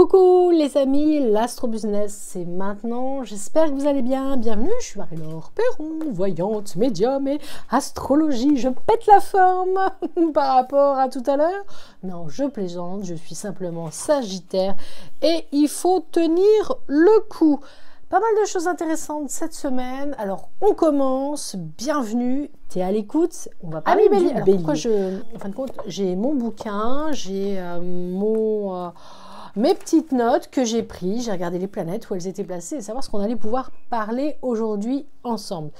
Coucou les amis, l'Astro Business, c'est maintenant. J'espère que vous allez bien. Bienvenue, je suis Marie-Laure Perron, voyante, médium et astrologie. Je pète la forme par rapport à tout à l'heure. Non, je plaisante, je suis simplement Sagittaire et il faut tenir le coup. Pas mal de choses intéressantes cette semaine. Alors, on commence. Bienvenue. T'es à l'écoute. On va parler du Bélier. Pourquoi en fin de compte, j'ai mon bouquin, j'ai mes petites notes que j'ai prises. J'ai regardé les planètes où elles étaient placées et savoir ce qu'on allait pouvoir parler aujourd'hui ensemble.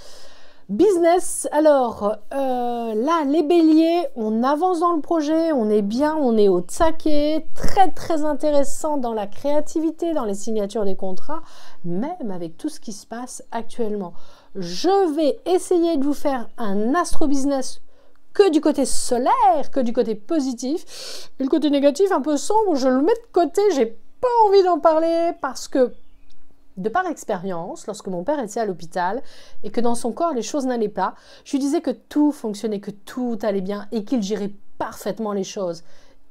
Business, alors là, les béliers, on avance dans le projet, on est bien, on est au taquet, très intéressant dans la créativité, dans les signatures des contrats, même avec tout ce qui se passe actuellement. Je vais essayer de vous faire un astro-business que du côté solaire, que du côté positif, et le côté négatif un peu sombre, je le mets de côté, j'ai pas envie d'en parler parce que de par expérience, lorsque mon père était à l'hôpital et que dans son corps les choses n'allaient pas, je lui disais que tout fonctionnait, que tout allait bien et qu'il gérait parfaitement les choses.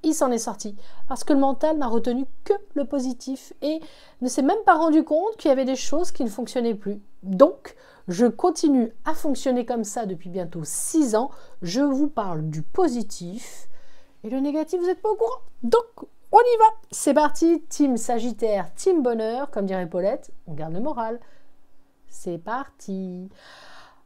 Il s'en est sorti parce que le mental n'a retenu que le positif et ne s'est même pas rendu compte qu'il y avait des choses qui ne fonctionnaient plus. Donc, je continue à fonctionner comme ça depuis bientôt 6 ans. Je vous parle du positif et le négatif, vous n'êtes pas au courant. Donc, on y va, c'est parti, team Sagittaire, team bonheur, comme dirait Paulette, on garde le moral. C'est parti.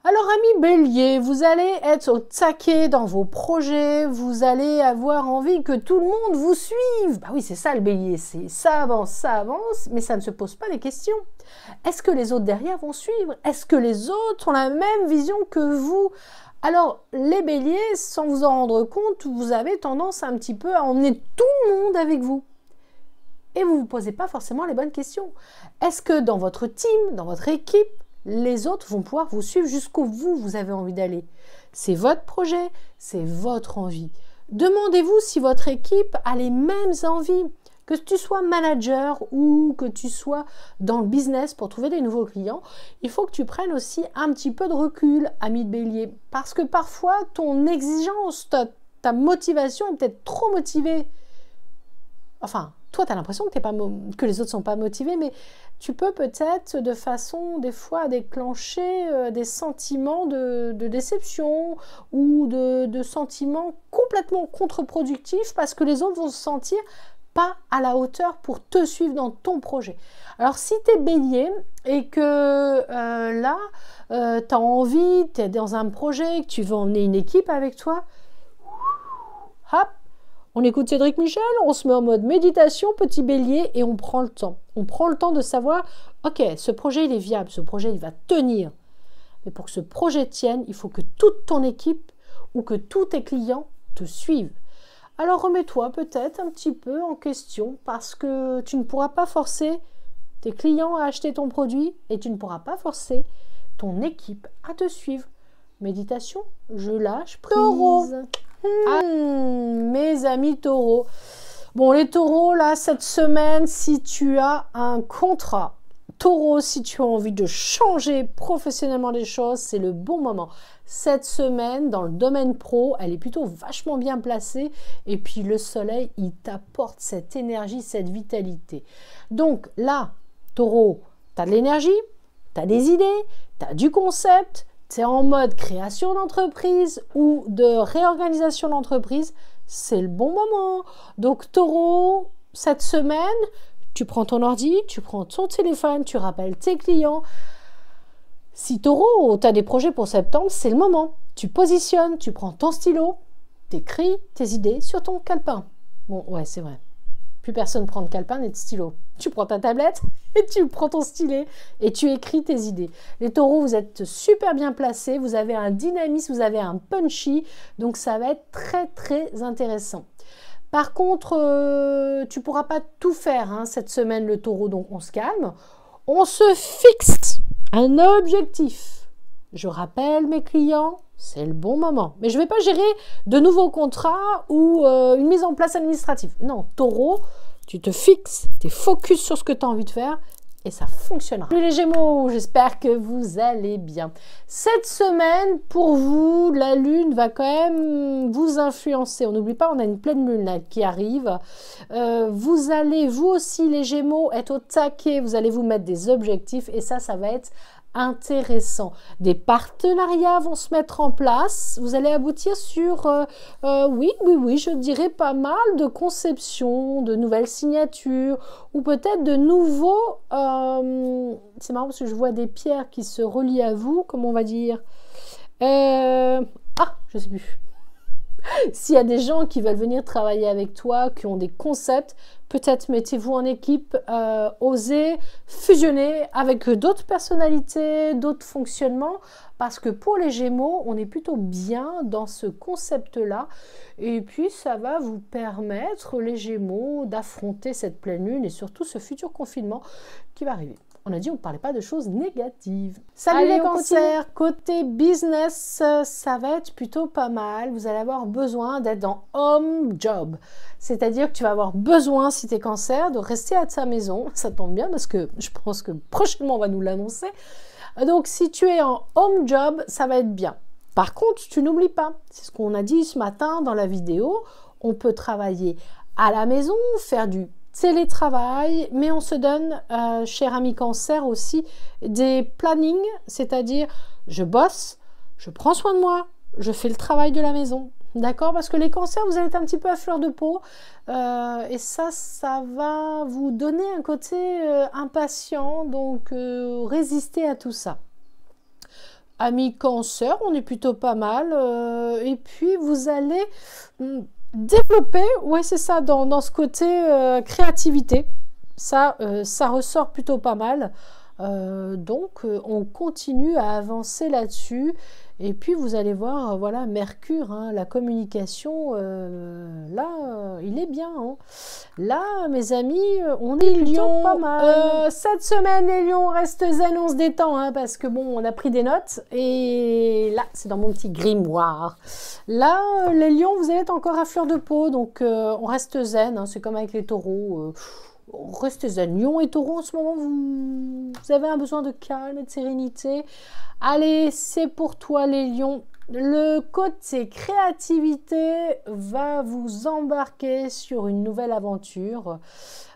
Alors, amis Bélier, vous allez être au taquet dans vos projets, vous allez avoir envie que tout le monde vous suive. Bah oui, c'est ça le Bélier, c'est ça avance, mais ça ne se pose pas les questions. Est-ce que les autres derrière vont suivre? Est-ce que les autres ont la même vision que vous? Alors, les béliers, sans vous en rendre compte, vous avez tendance un petit peu à emmener tout le monde avec vous. Et vous ne vous posez pas forcément les bonnes questions. Est-ce que dans votre team, dans votre équipe, les autres vont pouvoir vous suivre jusqu'où vous avez envie d'aller? C'est votre projet, c'est votre envie. Demandez-vous si votre équipe a les mêmes envies. Que tu sois manager ou que tu sois dans le business pour trouver des nouveaux clients, il faut que tu prennes aussi un petit peu de recul, ami de bélier. Parce que parfois, ton exigence, ta motivation est peut-être trop motivée. Enfin, toi, tu as l'impression que les autres ne sont pas motivés, mais tu peux peut-être de façon, des fois, déclencher des sentiments de déception ou de sentiments complètement contre-productifs parce que les autres vont se sentir pas à la hauteur pour te suivre dans ton projet. Alors si tu es bélier et que là, tu as envie, tu es dans un projet, que tu veux emmener une équipe avec toi, hop, on écoute Cédric Michel, on se met en mode méditation, petit bélier, et on prend le temps. On prend le temps de savoir, ok, ce projet il est viable, ce projet il va tenir. Mais pour que ce projet tienne, il faut que toute ton équipe ou que tous tes clients te suivent. Alors remets-toi peut-être un petit peu en question parce que tu ne pourras pas forcer tes clients à acheter ton produit et tu ne pourras pas forcer ton équipe à te suivre. Méditation, je lâche prise. Taureau. Mes amis taureaux. Bon, les taureaux, là, cette semaine, si tu as un contrat, taureau, si tu as envie de changer professionnellement les choses, c'est le bon moment. Cette semaine, dans le domaine pro, elle est plutôt vachement bien placée. Et puis, le soleil, il t'apporte cette énergie, cette vitalité. Donc là, taureau, tu as de l'énergie, tu as des idées, tu as du concept, tu es en mode création d'entreprise ou de réorganisation d'entreprise. C'est le bon moment. Donc, taureau, cette semaine, tu prends ton ordi, tu prends ton téléphone, tu rappelles tes clients. Si taureau, tu as des projets pour septembre, c'est le moment. Tu positionnes, tu prends ton stylo, tu écris tes idées sur ton calepin. Bon, ouais, c'est vrai. Plus personne prend de calepin ni de stylo. Tu prends ta tablette et tu prends ton stylet et tu écris tes idées. Les taureaux, vous êtes super bien placés, vous avez un dynamisme, vous avez un punchy, donc ça va être très intéressant. Par contre, tu ne pourras pas tout faire cette semaine, le taureau, donc on se calme. On se fixe un objectif. Je rappelle mes clients, c'est le bon moment. Mais je ne vais pas gérer de nouveaux contrats ou une mise en place administrative. Non, taureau, tu te fixes, tu es focus sur ce que tu as envie de faire et ça fonctionnera. Les Gémeaux, j'espère que vous allez bien. Cette semaine, pour vous, la Lune va quand même vous influencer. On n'oublie pas, on a une pleine Lune là, qui arrive. Vous allez, vous aussi, les Gémeaux, être au taquet. Vous allez vous mettre des objectifs et ça va être intéressant. Des partenariats vont se mettre en place. Vous allez aboutir sur, oui, je dirais pas mal de conceptions, de nouvelles signatures ou peut-être de nouveaux... c'est marrant parce que je vois des pierres qui se relient à vous, comment on va dire je sais plus. S'il y a des gens qui veulent venir travailler avec toi, qui ont des concepts, peut-être mettez-vous en équipe, osez fusionner avec d'autres personnalités, d'autres fonctionnements, parce que pour les Gémeaux, on est plutôt bien dans ce concept-là. Et puis, ça va vous permettre, les Gémeaux, d'affronter cette pleine lune et surtout ce futur confinement qui va arriver. On a dit on ne parlait pas de choses négatives. Salut les cancers, côté business, ça va être plutôt pas mal. Vous allez avoir besoin d'être dans home job. C'est-à-dire que tu vas avoir besoin, si tu es cancer, de rester à ta maison. Ça tombe bien parce que je pense que prochainement on va nous l'annoncer. Donc si tu es en home job, ça va être bien. Par contre, tu n'oublies pas, c'est ce qu'on a dit ce matin dans la vidéo, on peut travailler à la maison, faire du télétravail, mais on se donne, cher ami cancer aussi, des plannings, c'est-à-dire je bosse, je prends soin de moi, je fais le travail de la maison, d'accord? Parce que les cancers, vous allez être un petit peu à fleur de peau, et ça va vous donner un côté impatient, donc résistez à tout ça. Amis cancer, on est plutôt pas mal, et puis vous allez... développer, ouais c'est ça, dans ce côté créativité, ça ressort plutôt pas mal, donc on continue à avancer là-dessus, et puis vous allez voir, voilà, Mercure, hein, la communication, là, il est bien, hein. Là, mes amis, on est plutôt pas mal. Cette semaine, les lions, restent zen, on se détend, hein, parce que bon, on a pris des notes, et là, c'est dans mon petit grimoire. Là, les lions, vous allez être encore à fleur de peau, donc on reste zen, hein, c'est comme avec les taureaux, restez zen. Lion et taureau, en ce moment, vous avez un besoin de calme et de sérénité. Allez, c'est pour toi, les lions. Le côté créativité va vous embarquer sur une nouvelle aventure.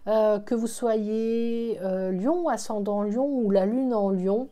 Que vous soyez lion, ascendant lion ou la lune en lion,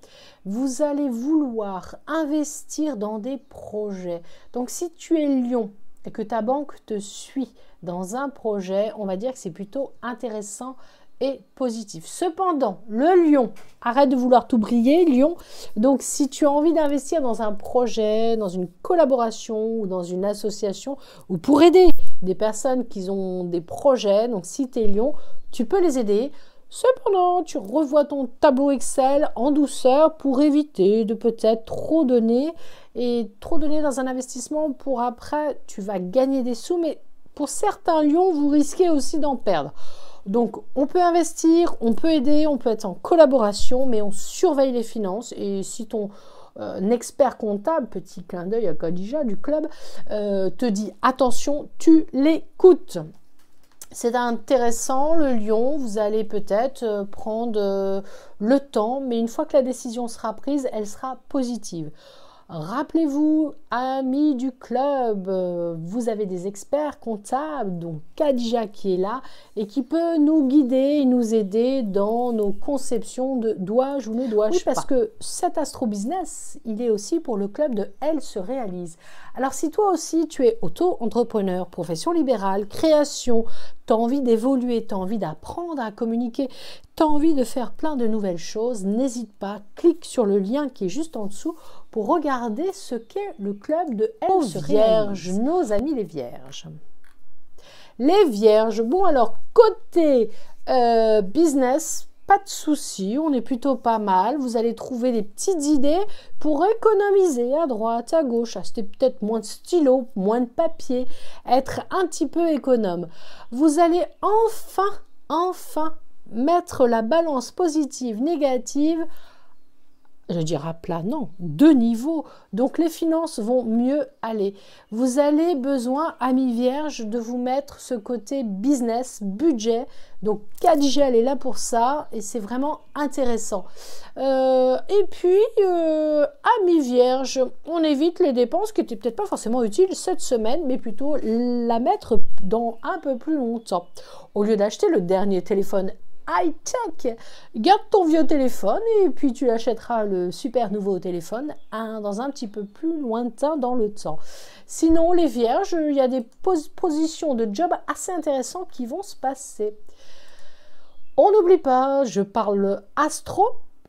vous allez vouloir investir dans des projets. Donc, si tu es lion et que ta banque te suit dans un projet, on va dire que c'est plutôt intéressant et positif. Cependant, le lion, arrête de vouloir tout briller, lion. Donc, si tu as envie d'investir dans un projet, dans une collaboration ou dans une association, ou pour aider des personnes qui ont des projets, donc si tu es lion, tu peux les aider. Cependant, tu revois ton tableau Excel en douceur pour éviter de peut-être trop donner et trop donner dans un investissement pour après, tu vas gagner des sous, mais pour certains lions, vous risquez aussi d'en perdre. Donc, on peut investir, on peut aider, on peut être en collaboration, mais on surveille les finances. Et si ton expert comptable, petit clin d'œil à Khadija du club, te dit attention, tu l'écoutes. C'est intéressant, le lion, vous allez peut-être prendre le temps, mais une fois que la décision sera prise, elle sera positive. Rappelez-vous, amis du club, vous avez des experts comptables, donc Khadija qui est là et qui peut nous guider et nous aider dans nos conceptions de dois-je ou ne dois-je pas. Parce que cet astro-business, il est aussi pour le club de Elle se réalise. Alors si toi aussi tu es auto-entrepreneur, profession libérale, création, tu as envie d'évoluer, tu as envie d'apprendre à communiquer, tu as envie de faire plein de nouvelles choses, n'hésite pas, clique sur le lien qui est juste en dessous pour regarder ce qu'est le club de Elle se réalise. Nos amis les vierges. Les vierges, bon alors côté business, pas de souci, on est plutôt pas mal. Vous allez trouver des petites idées pour économiser à droite, à gauche, acheter peut-être moins de stylos, moins de papier, être un petit peu économe. Vous allez enfin mettre la balance positive, négative je dirais à plat, non, de niveau. Donc les finances vont mieux aller. Vous avez besoin, amis vierges, de vous mettre ce côté business, budget. Donc Khadija, elle est là pour ça et c'est vraiment intéressant. Et puis, amis vierges, on évite les dépenses qui n'étaient peut-être pas forcément utiles cette semaine, mais plutôt la mettre dans un peu plus longtemps. Au lieu d'acheter le dernier téléphone high-tech, garde ton vieux téléphone et puis tu achèteras le super nouveau téléphone dans un petit peu plus lointain dans le temps. Sinon, les vierges, il y a des positions de job assez intéressantes qui vont se passer. On n'oublie pas, je parle astro,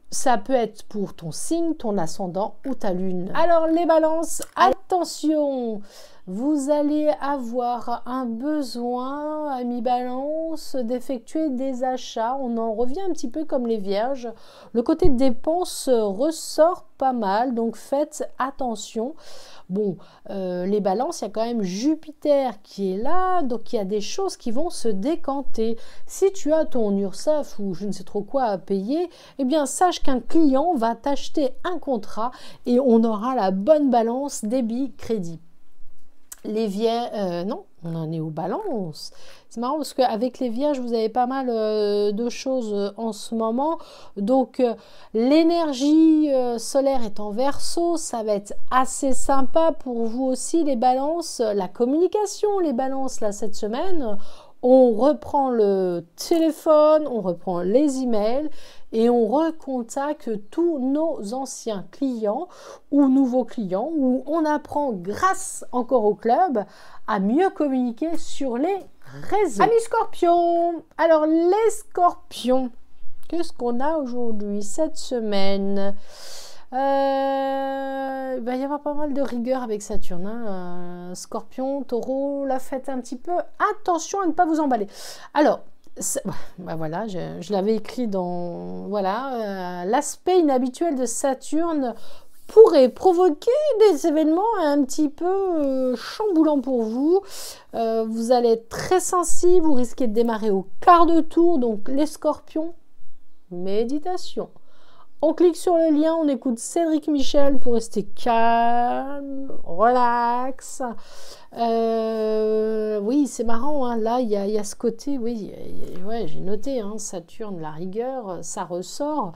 ça peut être pour ton signe, ton ascendant ou ta lune. Alors les balances, attention, vous allez avoir un besoin, amis balance, d'effectuer des achats. On en revient un petit peu comme les vierges. Le côté dépenses ressort pas mal, donc faites attention. Bon, les balances, il y a quand même Jupiter qui est là, donc il y a des choses qui vont se décanter. Si tu as ton URSSAF ou je ne sais trop quoi à payer, eh bien sache qu'un client va t'acheter un contrat et on aura la bonne balance débit-crédit. Les vierges, non, on en est aux balances. C'est marrant parce qu'avec les vierges, vous avez pas mal de choses en ce moment. Donc, l'énergie solaire est en verso, ça va être assez sympa pour vous aussi, les balances. La communication, les balances, là, cette semaine, on reprend le téléphone, on reprend les emails et on recontacte tous nos anciens clients ou nouveaux clients où on apprend grâce encore au club à mieux communiquer sur les réseaux. Amis scorpions, alors les scorpions, qu'est-ce qu'on a aujourd'hui cette semaine? Il va y avoir pas mal de rigueur avec Saturne, hein. Scorpion, Taureau, la fête un petit peu. Attention à ne pas vous emballer. Alors, bah voilà, je l'avais écrit dans... Voilà, l'aspect inhabituel de Saturne pourrait provoquer des événements un petit peu chamboulants pour vous. Vous allez être très sensible, vous risquez de démarrer au quart de tour. Donc, les scorpions, méditation. On clique sur le lien, on écoute Cédric Michel pour rester calme, relax. Oui, c'est marrant, hein. Là, il y a ce côté, oui, ouais, j'ai noté, hein, Saturne, la rigueur, ça ressort.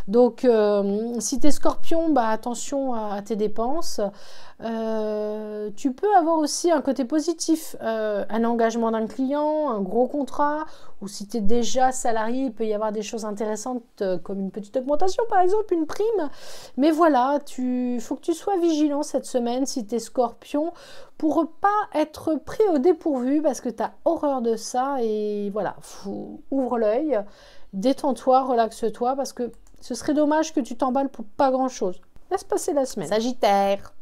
Donc, si tu es scorpion, bah, attention à tes dépenses. Tu peux avoir aussi un côté positif, un engagement d'un client, un gros contrat, ou si tu es déjà salarié, il peut y avoir des choses intéressantes comme une petite augmentation par exemple, une prime. Mais voilà, faut que tu sois vigilant cette semaine si tu es scorpion pour pas être pris au dépourvu parce que tu as horreur de ça et voilà, ouvre l'œil, détends-toi, relaxe-toi parce que ce serait dommage que tu t'emballes pour pas grand-chose. Laisse passer la semaine. Sagittaire.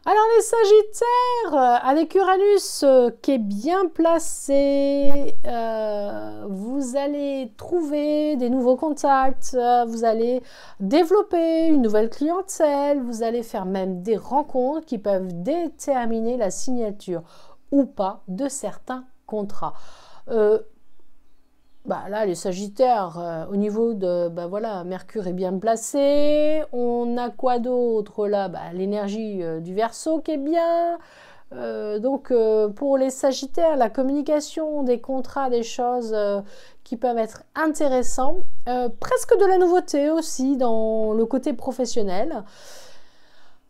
Alors les Sagittaires, avec Uranus qui est bien placé, vous allez trouver des nouveaux contacts, vous allez développer une nouvelle clientèle, vous allez faire même des rencontres qui peuvent déterminer la signature ou pas de certains contrats. Bah là, les Sagittaires, au niveau de, bah voilà, Mercure est bien placé. On a quoi d'autre là? Bah, l'énergie du Verseau qui est bien. Donc, pour les Sagittaires, la communication, des contrats, des choses qui peuvent être intéressantes. Presque de la nouveauté aussi dans le côté professionnel.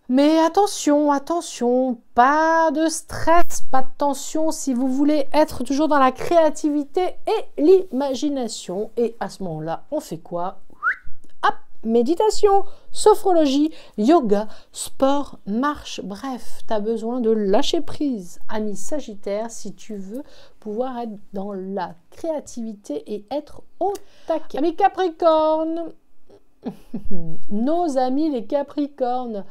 Mais attention, attention, pas de stress, pas de tension si vous voulez être toujours dans la créativité et l'imagination. Et à ce moment-là, on fait quoi? Hop, méditation, sophrologie, yoga, sport, marche, bref, tu as besoin de lâcher prise, ami Sagittaire, si tu veux pouvoir être dans la créativité et être au taquet. Ami Capricorne, nos amis les Capricornes.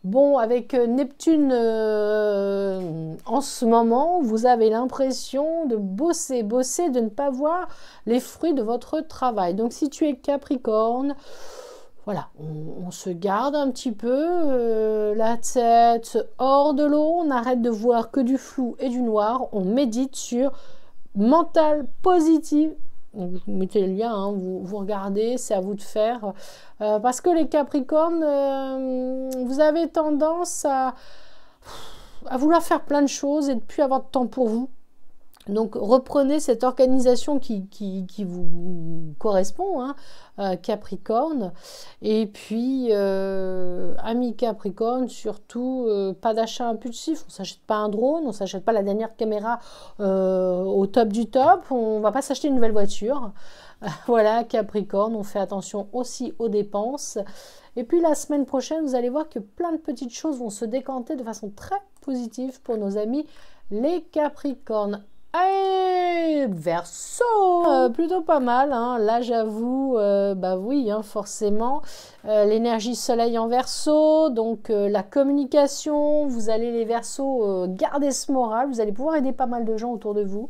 Bon, avec Neptune en ce moment, vous avez l'impression de bosser, de ne pas voir les fruits de votre travail. Donc, si tu es Capricorne, voilà, on se garde un petit peu la tête hors de l'eau, on arrête de voir que du flou et du noir, on médite sur mental positif Donc, vous mettez le lien, hein, vous regardez, c'est à vous de faire. Parce que les Capricornes, vous avez tendance à vouloir faire plein de choses et de ne plus avoir de temps pour vous. Donc reprenez cette organisation qui vous correspond, hein, Capricorne. Et puis, amis Capricorne, surtout, pas d'achat impulsif. On ne s'achète pas un drone, on ne s'achète pas la dernière caméra au top du top. On ne va pas s'acheter une nouvelle voiture. Voilà, Capricorne, on fait attention aussi aux dépenses. Et puis la semaine prochaine, vous allez voir que plein de petites choses vont se décanter de façon très positive pour nos amis les Capricornes. Hey, Verseau, plutôt pas mal, hein. Là j'avoue, bah oui, hein, forcément, l'énergie soleil en Verseau, donc la communication, vous allez les Verseaux garder ce moral, vous allez pouvoir aider pas mal de gens autour de vous.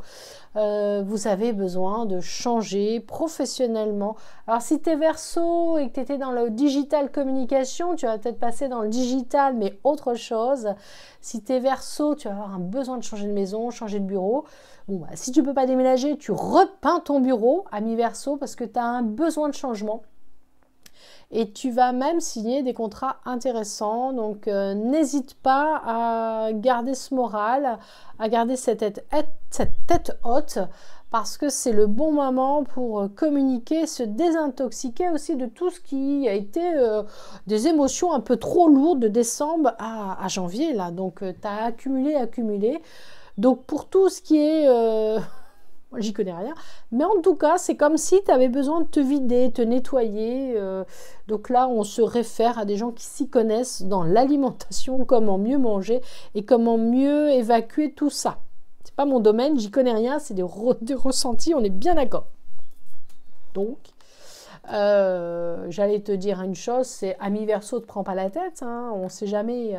Vous avez besoin de changer professionnellement. Alors si tu es Verseau et que tu étais dans le digital communication, tu vas peut-être passer dans le digital mais autre chose. Si tu es Verseau, tu vas avoir un besoin de changer de maison, changer de bureau. Bon, bah, si tu ne peux pas déménager, tu repeins ton bureau, ami Verseau, parce que tu as un besoin de changement. Et tu vas même signer des contrats intéressants. Donc, n'hésite pas à garder ce moral, à garder cette tête haute, parce que c'est le bon moment pour communiquer, se désintoxiquer aussi de tout ce qui a été des émotions un peu trop lourdes de décembre à janvier. Là. Donc, tu as accumulé. Donc, pour tout ce qui est... j'y connais rien, mais en tout cas, c'est comme si tu avais besoin de te vider, te nettoyer. Donc là, on se réfère à des gens qui s'y connaissent dans l'alimentation, comment mieux manger et comment mieux évacuer tout ça. C'est pas mon domaine, j'y connais rien, c'est des ressentis, on est bien d'accord. Donc, j'allais te dire une chose, c'est ami Verseau, ne prends pas la tête, hein, on ne sait jamais...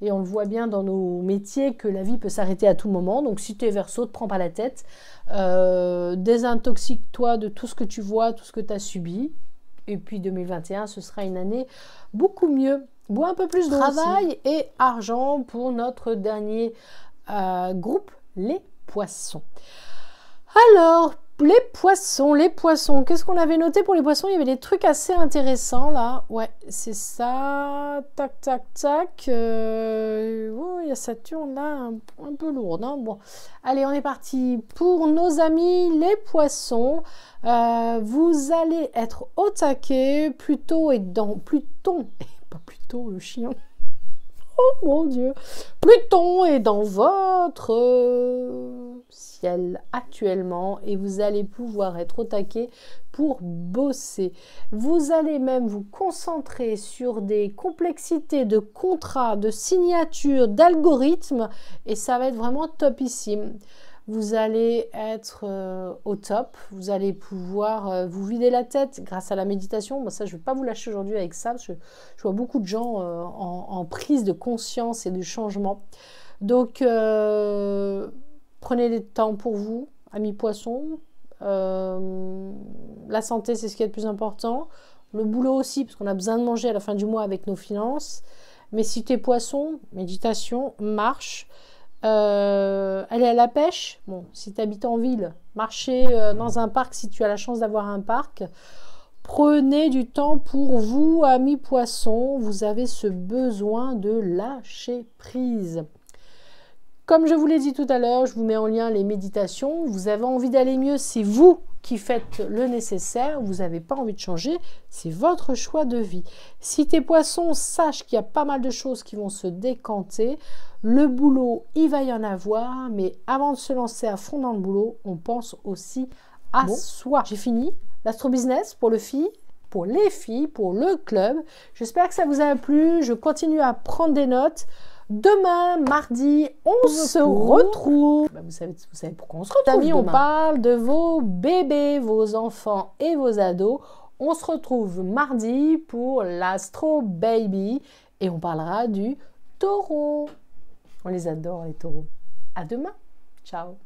Et on le voit bien dans nos métiers que la vie peut s'arrêter à tout moment. Donc si tu es Verseau, ne te prends pas la tête. Désintoxique-toi de tout ce que tu vois, tout ce que tu as subi. Et puis 2021, ce sera une année beaucoup mieux. Bois un peu plus de travail et argent pour notre dernier groupe, les poissons. Alors, les poissons, qu'est-ce qu'on avait noté pour les poissons? Il y avait des trucs assez intéressants là. Ouais, c'est ça. Tac, tac, tac. Oh, il y a Saturne là, un peu lourde. Hein. Bon, allez, on est parti. Pour nos amis les poissons, vous allez être au taquet, Pluton, pas Pluton, le chien. Oh mon Dieu, Pluton est dans votre ciel actuellement et vous allez pouvoir être au taquet pour bosser. Vous allez même vous concentrer sur des complexités de contrats, de signatures, d'algorithmes et ça va être vraiment topissime. Vous allez être au top, vous allez pouvoir vous vider la tête grâce à la méditation. Moi, ça, je ne vais pas vous lâcher aujourd'hui avec ça, parce que je vois beaucoup de gens en prise de conscience et de changement. Donc, prenez le temps pour vous, amis poissons. La santé, c'est ce qui est le plus important. Le boulot aussi, parce qu'on a besoin de manger à la fin du mois avec nos finances. Mais si tu es poisson, méditation, marche. Aller à la pêche, bon, si tu habites en ville, marcher dans un parc si tu as la chance d'avoir un parc. Prenez du temps pour vous, amis poissons, vous avez ce besoin de lâcher prise. Comme je vous l'ai dit tout à l'heure, je vous mets en lien les méditations. Vous avez envie d'aller mieux, c'est vous qui faites le nécessaire. Vous n'avez pas envie de changer, c'est votre choix de vie. Si t'es poisson, sache qu'il y a pas mal de choses qui vont se décanter. Le boulot, il va y en avoir, mais avant de se lancer à fond dans le boulot, on pense aussi à soi. J'ai fini l'astro-business pour les filles, pour le club. J'espère que ça vous a plu. Je continue à prendre des notes. Demain, mardi, on se retrouve. Vous savez pourquoi on se retrouve. Amis, on parle de vos bébés, vos enfants et vos ados. On se retrouve mardi pour l'Astro Baby et on parlera du taureau. On les adore, les taureaux. À demain. Ciao.